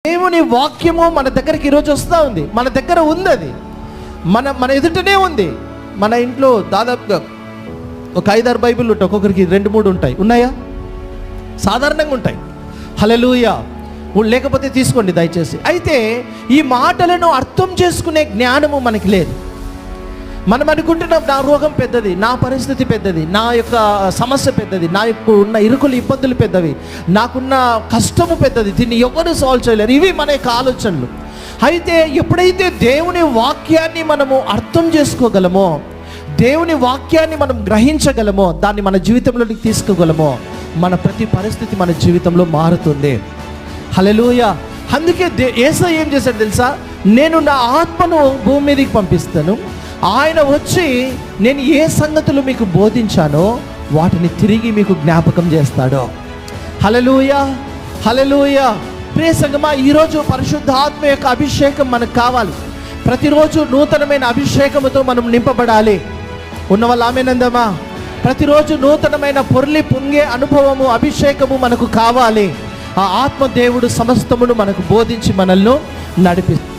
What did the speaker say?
దేవుని వాక్యము మన దగ్గరికి ఈరోజు వస్తూ ఉంది, మన దగ్గర ఉంది, అది మన ఎదుటనే ఉంది. మన ఇంట్లో దాదాపుగా ఒక 5-6 బైబిల్ ఉంటాయి, ఒక్కొక్కరికి 2-3 ఉంటాయి. ఉన్నాయా? సాధారణంగా ఉంటాయి. హల్లెలూయా. లేకపోతే తీసుకోండి దయచేసి. అయితే ఈ మాటలను అర్థం చేసుకునే జ్ఞానము మనకి లేదు. మనం అనుకుంటున్నాం నా రోగం పెద్దది, నా పరిస్థితి పెద్దది, నా యొక్క సమస్య పెద్దది, నా యొక్క ఉన్న ఇరుకులు ఇబ్బందులు పెద్దవి, నాకున్న కష్టము పెద్దది, దీన్ని ఎవరు సాల్వ్ చేయలేరు. ఇవి మన యొక్క ఆలోచనలు. అయితే ఎప్పుడైతే దేవుని వాక్యాన్ని మనము అర్థం చేసుకోగలమో, దేవుని వాక్యాన్ని మనం గ్రహించగలమో, దాన్ని మన జీవితంలోకి తీసుకోగలమో, మన ప్రతి పరిస్థితి మన జీవితంలో మారుతుంది. హల్లెలూయా. అందుకే యేసయ్య ఏం చేశాడు తెలుసా? నేను నా ఆత్మను భూమి మీదకి పంపిస్తాను, ఆయన వచ్చి నేను ఏ సంగతులు మీకు బోధించానో వాటిని తిరిగి మీకు జ్ఞాపకం చేస్తాడు. హల్లెలూయా, హల్లెలూయా. ప్రియ సంగమా, ఈరోజు పరిశుద్ధ ఆత్మ యొక్క అభిషేకం మనకు కావాలి. ప్రతిరోజు నూతనమైన అభిషేకముతో మనం నింపబడాలి. ఉన్నవాళ్ళు ఆమేనందమా? ప్రతిరోజు నూతనమైన పొర్లి పొంగే అనుభవము, అభిషేకము మనకు కావాలి. ఆ ఆత్మ దేవుడు సమస్తమును మనకు బోధించి మనల్ని నడిపిస్తాడు.